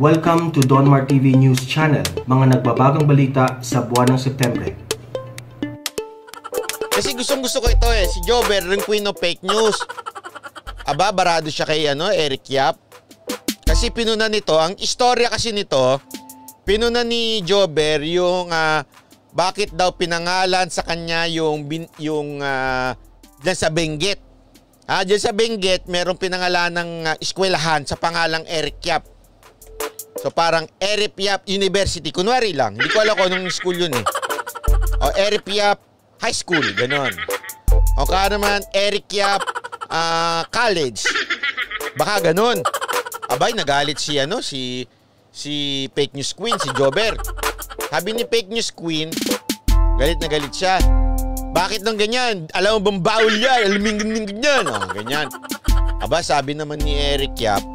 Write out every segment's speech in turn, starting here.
Welcome to Donmar TV News Channel, mga nagbabagang balita sa buwan ng Setyembre. Kasi gustong-gusto ko ito si Jobber, ring queen of fake news. Aba, barado siya kay Eric Yap. Kasi pinunan nito, ang istorya kasi nito, pinunan ni Jobber yung bakit daw pinangalan sa kanya yung dyan sa Benguet. Dyan sa Benguet, merong pinangalan ng eskwelahan sa pangalang Eric Yap. So parang Eric Yap University, kunwari lang. Hindi ko alam kung anong school yun O Eric Yap High School, ganon. O kaya naman Eric Yap College. Baka ganon. Abay, nagalit si Fake News Queen, si Jobber. Sabi ni Fake News Queen, galit na galit siya. Bakit nang ganyan? Alam mo bang bawal yan? Alam mo ganyan? Ganyan. Aba, sabi naman ni Eric Yap,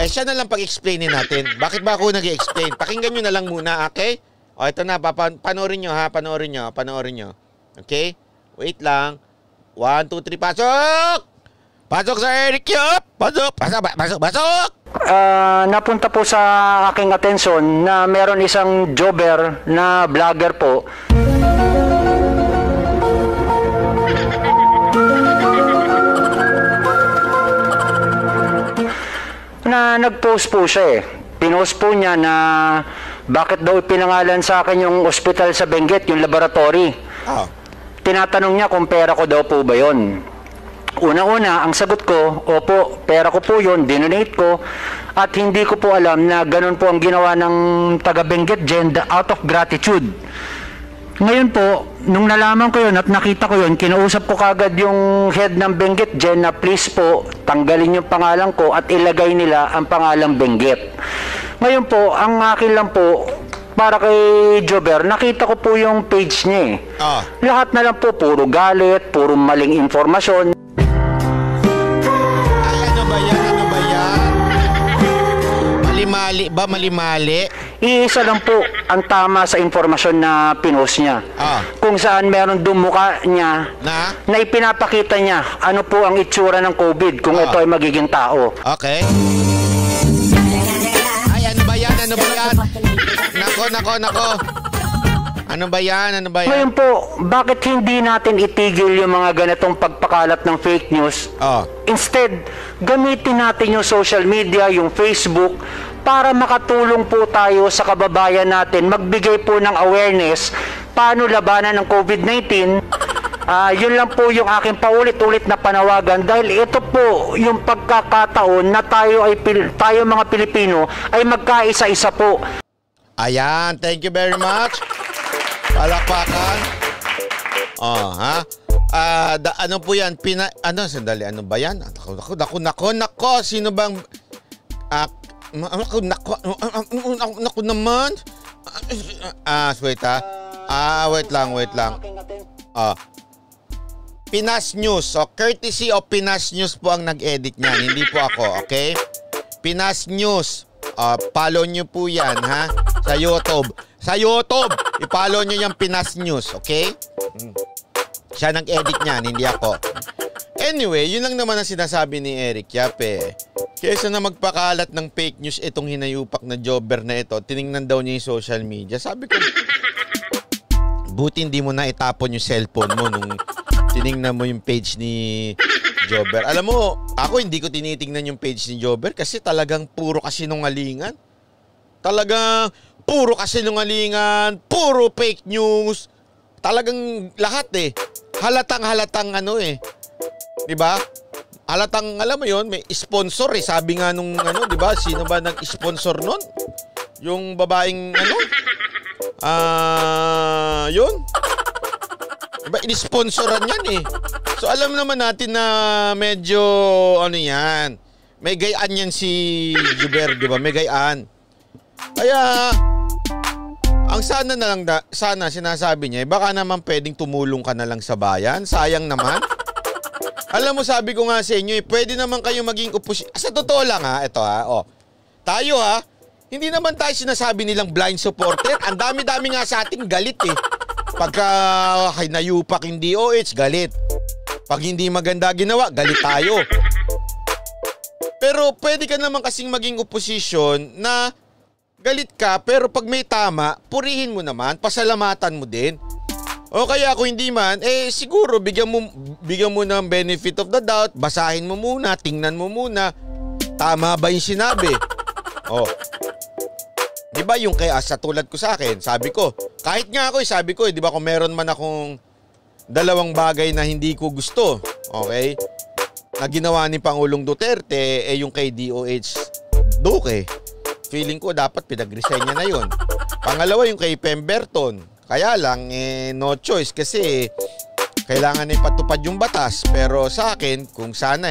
siya na lang pag-explainin natin. Bakit ba ako nag-explain? Pakinggan nyo na lang muna, okay? O, ito na, panoorin nyo ha, panoorin nyo. Okay? Wait lang. 1, 2, 3, pasok! Pasok sa Eric Yap! Pasok! Napunta po sa aking atensyon na meron isang Jobber na vlogger po. Na nag-post po siya Pinost po niya na bakit daw pinangalan sa akin yung ospital sa Benguet, yung laboratory. Tinatanong niya kung pera ko daw po ba yun. Una-una, ang sagot ko, opo, pera ko po yun, dinonate ko. At hindi ko po alam na ganun po ang ginawa ng taga Benguet Gen out of gratitude. Ngayon po, nung nalaman ko yun at nakita ko yun, kinausap ko kagad yung head ng Benguet Gen na please po, tanggalin yung pangalan ko at ilagay nila ang pangalang Benguet. Ngayon po, ang akin lang po, para kay Jobber, nakita ko po yung page niya Lahat na lang po, puro galit, puro maling informasyon. Ano ba yan? Mali-mali? Iisa lang po ang tama sa informasyon na pinost niya. Kung saan meron dumuka niya na ipinapakita niya ano po ang itsura ng COVID kung ito ay magiging tao. Okay. Ay, ano ba yan? Nako. Ano ba yan? Ngayon po, bakit hindi natin itigil yung mga ganitong pagpakalat ng fake news? Instead, gamitin natin yung social media, yung Facebook, para makatulong po tayo sa kababayan natin, magbigay po ng awareness paano labanan ng COVID-19. Yun lang po yung aking paulit-ulit na panawagan dahil ito po yung pagkakataon na tayo mga Pilipino ay magkaisa-isa po. Ayan, thank you very much. Palakpakan. Ano po yan? Sandali, ano ba yan? Nako, sino bang... Naku naman. Wait lang. Pinas News. So, courtesy of Pinas News po ang nag-edit niyan. Hindi po ako, okay? Pinas News. Follow nyo po yan, ha? Sa YouTube. I-follow nyo yung Pinas News, okay? Siya nag-edit niyan, hindi ako. Anyway, yun lang naman ang sinasabi ni Eric Yap Kesa na magpakalat ng fake news itong hinayupak na Jobber na ito, tiningnan daw niya yung social media. Sabi ko, buti hindi mo na itapon yung cellphone mo nung tiningnan mo yung page ni Jobber. Alam mo, ako hindi ko tinitingnan yung page ni Jobber kasi talagang puro kasinungalingan. Puro fake news. Talagang lahat Halatang Diba? Halatang, alam mo yun, may sponsor sabi nga nung diba? Sino ba nag-sponsor nun? Yung babaeng yun. Diba, in-sponsoran yan So alam naman natin na medyo, yan. May gayaan yan si Jobber, diba? May gayaan. Kaya, ang sana sinasabi niya, baka naman pwedeng tumulong ka na lang sa bayan. Sayang naman. Alam mo, sabi ko nga sa inyo, pwede naman kayo maging oposisyon. Sa totoo lang ito Tayo hindi naman tayo sinasabi nilang blind supporter. Ang dami-dami nga sa ating galit Pagka nayupak yung DOH, galit. Pag hindi maganda ginawa, galit tayo. Pero pwede ka naman kasing maging opposition na galit ka pero pag may tama, purihin mo naman, pasalamatan mo din. O kaya kung hindi man, siguro bigyan mo ng benefit of the doubt, basahin mo muna, tingnan mo muna. Tama ba yung sinabi? O. Di ba yung kaya sa tulad ko sa akin, sabi ko, kahit nga ako sabi ko, di ba kung meron man akong dalawang bagay na hindi ko gusto, okay? Na ginawa ni Pangulong Duterte, yung kay DOH Duque. Feeling ko dapat pinag-resign niya na yun. Pangalawa yung kay Pemberton. Kaya lang, no choice kasi kailangan ipatupad yung batas. Pero sa akin, kung sana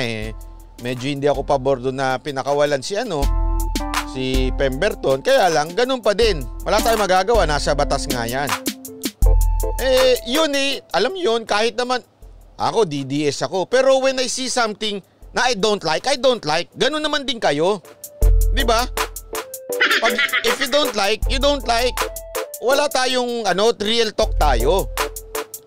medyo hindi ako pabor doon na pinakawalan si Pemberton. Kaya lang, ganun pa din. Wala tayong magagawa, nasa batas nga yan. Yun alam yun, kahit naman, ako, DDS ako. Pero when I see something na I don't like. Ganun naman din kayo. Di ba? If you don't like, you don't like. Wala tayong real talk tayo.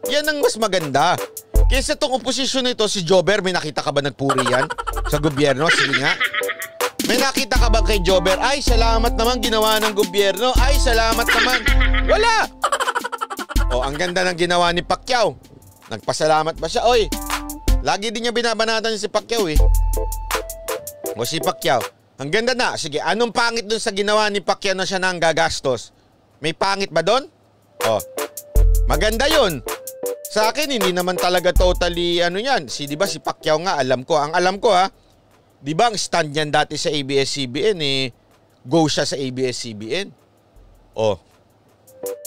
Yan ang mas maganda. Kaysa itong oposisyon nito, si Jobber, may nakita ka ba nagpuri yan sa gobyerno? Sige nga. May nakita ka ba kay Jobber? Ay, salamat naman ginawa ng gobyerno. Ay, salamat naman. Wala. Ang ganda ng ginawa ni Pacquiao. Nagpasalamat ba siya? Oy, lagi din niya binabanatan si Pacquiao O si Pacquiao, ang ganda na. Sige, anong pangit dun sa ginawa ni Pacquiao na siya nang gagastos? May pangit ba dun? Maganda yun. Sa akin, hindi naman talaga totally yan. Di ba si Pacquiao nga, ang alam ko di ba ang stand niyan dati sa ABS-CBN go siya sa ABS-CBN.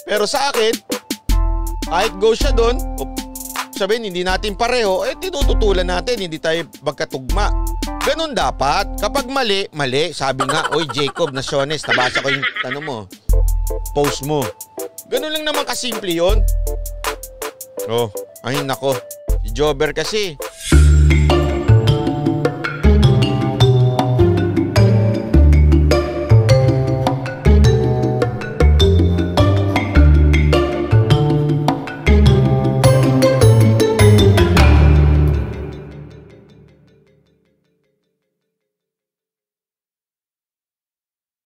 Pero sa akin, kahit go siya dun, sabihin, hindi natin pareho, tinututulan natin, hindi tayo magkatugma. Ganun dapat. Kapag mali, sabi nga, oy Jacob Naciones, nabasa ko yung post mo. Ganun lang naman kasimple yun. Ay nako, si Jobber kasi,